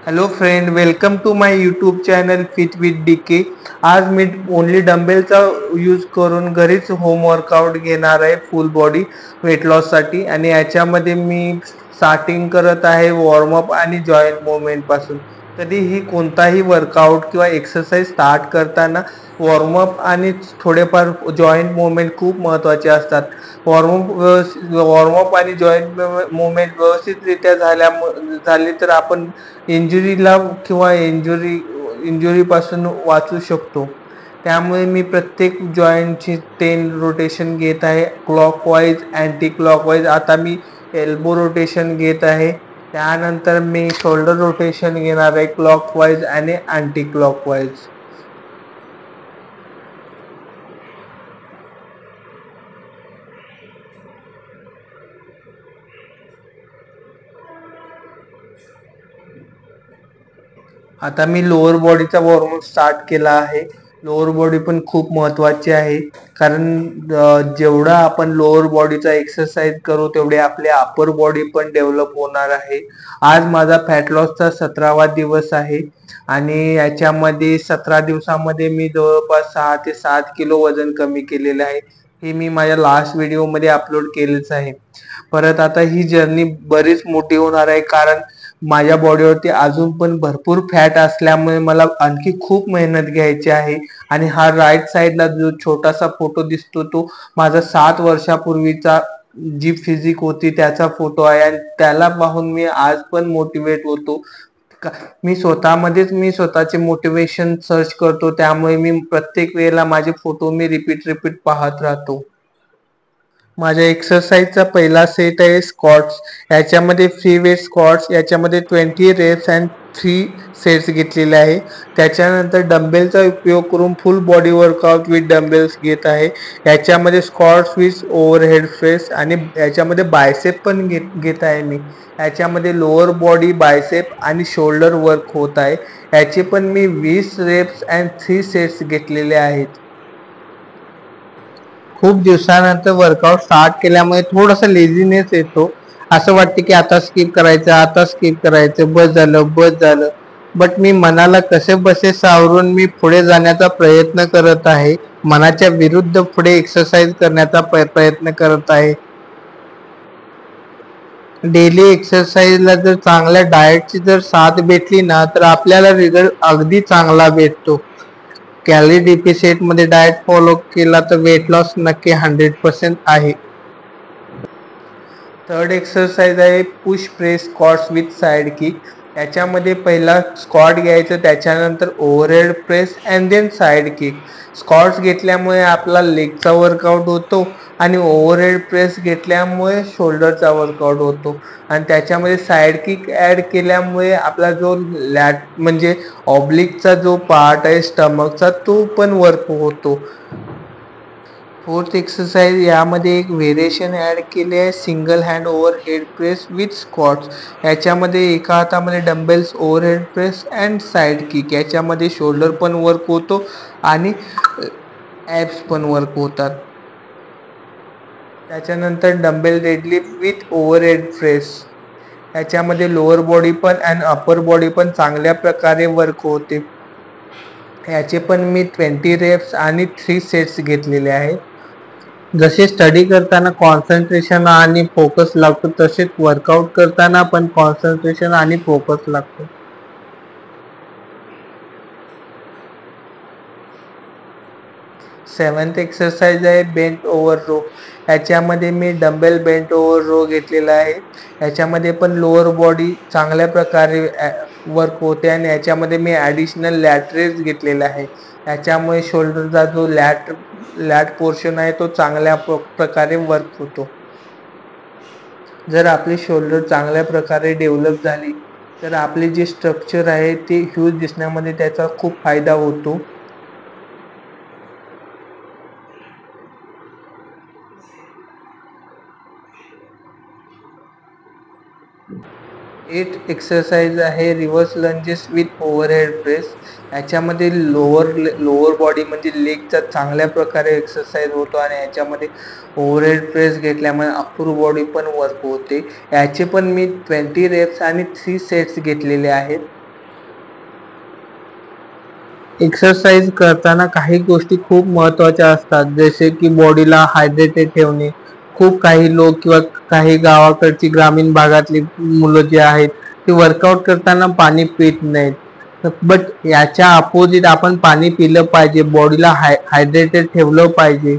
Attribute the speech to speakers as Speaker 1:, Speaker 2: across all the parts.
Speaker 1: Hello friend, welcome to my YouTube channel fit with DK. आज me only डंबेलचा use करून घरीच home workout घेणार आहे फुल बॉडी वेट लॉससाठी. आणि याच्यामध्ये मी स्टार्टिंग करत आहे वॉर्मअप आणि जॉईंट मुवमेंट पासून. कधीही कोणताही वर्कआउट किंवा एक्सरसाइज स्टार्ट करताना वॉर्मअप आणि थोडेफार जॉईंट मुवमेंट खूप महत्त्वाचे असतात. वॉर्मअप आणि जॉईंट मुवमेंट व्यवस्थितरित्या झाली तर आपण इंजुरीला किंवा इंजुरीपासून वाचू शकतो. त्यामुळे मी प्रत्येक जॉईंटची 10 रोटेशन घेत आहे, क्लॉकवाईज अँटी क्लॉकवाईज. आता मी एल्बो रोटेशन घेत आहे. त्यानंतर मी शोल्डर रोटेशन घेणार आहे क्लॉकवाईज आणि अँटी क्लॉकवाईज. आता मी लोअर बॉडीचा वॉर्मअप स्टार्ट केला आहे. लोअर बॉडी पण खूप महत्त्वाची आहे, कारण जेवढा आपण लोअर बॉडीचा एक्सरसाइज करू तेवढे आपले अपर बॉडी पण डेव्हलप होणार आहे. आज माझा फॅट लॉसचा 17वा दिवस आहे आणि याच्यामध्ये 17 दिवसामध्ये मी जवळपास 6 ते 7 किलो वजन कमी केलेलं आहे. हे मी माझ्या लास्ट व्हिडिओमध्ये अपलोड केलेच आहे. परत आता ही जर्नी बरीच मोठी होणार आहे, कारण माझ्या बॉडीवरती अजून पण भरपूर फॅट असल्यामुळे मला आणखी खूप मेहनत घ्यायची आहे. आणि हा राईट साईडला जो छोटासा फोटो दिसतो तो माझा 7 वर्षापूर्वीचा जी फिजिक होती त्याचा फोटो आहे, आणि त्याला पाहून मी आज पण मोटिवेट होतो. मी स्वतःचे मोटिवेशन सर्च करतो, त्यामुळे मी प्रत्येक वेळेला माझे फोटो मी रिपीट पाहत राहतो. माझ्या एक्सरसाइजचा पहिला सेट आहे स्क्वॉट्स. याच्यामध्ये फ्री वेट स्क्वॉट्स, याच्यामध्ये 20 रेप्स अँड 3 सेट्स घेतलेले आहे. त्याच्यानंतर डंबेलचा उपयोग करून फुल बॉडी वर्कआउट विथ डंबेल्स घेत आहे. याच्यामध्ये स्क्वॉट्स विथ ओव्हरहेड प्रेस आणि याच्यामध्ये बायसेप पण घेत आहे मी. याच्यामध्ये लोअर बॉडी बायसेप आणि शोल्डर वर्क होत आहे. याचे पण मी 20 रेप्स अँड 3 सेट्स घेतलेले आहेत. खूप दिवसानंतर वर्कआउट स्टार्ट केल्यामुळे थोडासा लेझीनेस येतो. असं वाटतं की आता स्किप करायचं, बस झालं. बट मी मनाला कसे बसे सावरून मी पुढे जाण्याचा प्रयत्न करत आहे. मनाच्या विरुद्ध पुढे एक्सरसाइज करण्याचा प्रयत्न करत आहे. डेली एक्सरसाइजला जर चांगल्या डाएटची जर साथ भेटली ना, तर आपल्याला रिझल्ट अगदी चांगला भेटतो. कॅलरी डिफिसिट मध्ये डाएट फॉलो केला तर वेट लॉस नक्की 100% आहे. थर्ड एक्सरसाइज आहे push press squats with side kick. याच्यामध्ये पहिला स्क्वॉट घ्यायचं, त्याच्यानंतर overhead press and then side kick. Squats घेतल्यामुळे आपला लेगचा वर्कआउट होतो आणि ओव्हरहेड प्रेस घेतल्यामुळे शोल्डरचा वर्कआउट होतो. आणि त्याच्यामध्ये साइड किक ॲड केल्यामुळे आपला जो म्हणजे ऑब्लिकचा जो पार्ट आहे स्टमकचा, तो पण वर्क होतो. फोर्थ एक्सरसाइज यामध्ये एक व्हेरिएशन ॲड केले आहे, single hand over head press with squats. याच्यामध्ये एका हातामध्ये dumbbells overhead press and side kick. याच्यामध्ये शोल्डर पण वर्क होतो आणि ॲब्स पण वर्क होतात. त्याच्यानंतर dumbbell deadlift with overhead press. याच्यामध्ये लोअर बॉडी पण अँड अपर बॉडी पण चांगल्या प्रकारे वर्क होते. याचे पण मी 20 रेप्स आणि 3 सेट्स घेतलेले आहेत. जसे स्टडी करताना कॉन्सन्ट्रेशन आणि फोकस लागतो, तसेच वर्कआउट करताना पण कॉन्सन्ट्रेशन आणि फोकस लागतो. सेवन्थ एक्सरसाइज आहे बेंट ओव्हर रो. याच्यामध्ये मी डंबेल बेंट ओव्हर रो घेतलेला आहे. याच्यामध्ये पण लोअर बॉडी चांगल्या प्रकारे वर्क होते आणि याच्यामध्ये मी ॲडिशनल लॅटरेस घेतलेला आहे. याच्यामुळे शोल्डरचा जो लॅट पोर्शन आहे तो चांगल्या प्रकारे वर्क होतो. जर आपली शोल्डर चांगल्या प्रकारे डेव्हलप झाली तर आपले जे स्ट्रक्चर आहे ते ह्यूज दिसण्यामध्ये त्याचा खूप फायदा होतो. 8 एक्सरसाइज आहे reverse lunges with overhead press. याच्यामध्ये लोअर बॉडी म्हणजे लेगचा चांगल्या प्रकारे एक्सरसाइज होतो आणि याच्यामध्ये ओव्हरहेड प्रेस घेतल्यामुळे अप्पर बॉडी पण वर्क होते. याचे पण मी 20 रेप्स आणि 3 सेट्स घेतलेले आहेत. एक्सरसाइज करताना काही गोष्टी खूप महत्त्वाच्या असतात, जसे की बॉडीला हायड्रेटेड ठेवणे. खूप काही लोक किंवा काही गावाकडची ग्रामीण भागातली मुलं जे आहेत ते वर्कआउट करताना पाणी पित नाहीत. बट याच्या अपोजिट आपण पाणी पिलं पाहिजे, बॉडीला हायड्रेटेड ठेवलं पाहिजे.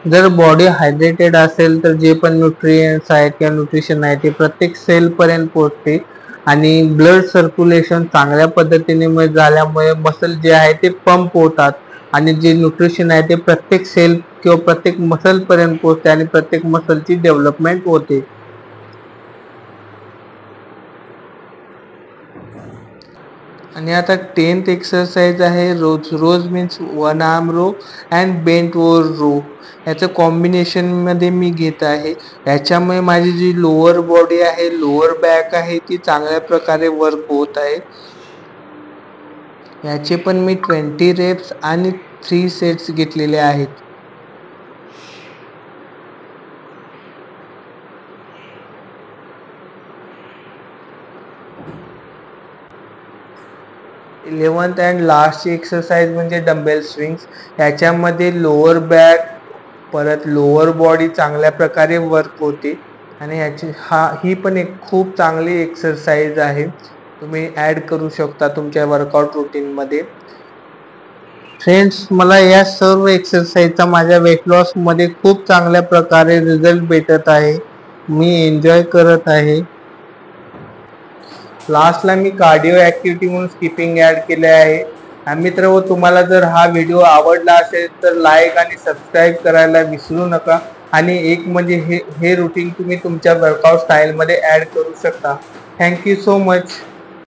Speaker 1: जर बॉडी हायड्रेटेड असेल तर जे पण न्यूट्रिएंट्स आहेत किंवा न्यूट्रिशन आहे ते प्रत्येक सेलपर्यंत पोहोचते आणि ब्लड सर्क्युलेशन चांगल्या पद्धतीने झाल्यामुळे मसल जे आहे ते पंप होतात आणि जे न्यूट्रिशन आहे ते प्रत्येक सेल किंवा प्रत्येक मसलपर्यंत पोहोचते आणि प्रत्येक मसलची डेव्हलपमेंट होते. आणि आता 10th एक्सरसाइज आहे rows. Rows means one arm row and bent over row. याचं कॉम्बिनेशनमध्ये मी घेत आहे. याच्यामुळे माझी जी लोअर बॉडी आहे, लोअर बॅक आहे ती चांगल्या प्रकारे वर्क होत आहे. याचे पण मी 20 रेप्स आणि 3 सेट्स घेतलेले आहेत. इलेव्हन्थ अँड लास्टची एक्सरसाइज म्हणजे डंबेल स्विंग्स. याच्यामध्ये लोअर बॅक परत लोअर बॉडी चांगल्या प्रकारे वर्क होते आणि ही पण एक खूप चांगली एक्सरसाइज आहे, तुम्ही ॲड करू शकता तुमच्या वर्कआउट रुटीनमध्ये. फ्रेंड्स, मला या सर्व एक्सरसाइजचा माझ्या वेट लॉसमध्ये खूप चांगल्या प्रकारे रिझल्ट भेटत आहे. मी एन्जॉय करत आहे. लास्टला मी कार्डिओ ॲक्टिव्हिटी म्हणून स्किपिंग ॲड केले आहे. मित्र, तुम्हाला जर हा व्हिडिओ आवडला असेल तर लाईक आणि सबस्क्राईब करायला विसरू नका. आणि एक म्हणजे हे रुटीन तुम्ही तुमच्या वर्कआउट स्टाईलमध्ये ॲड करू शकता. Thank you so much.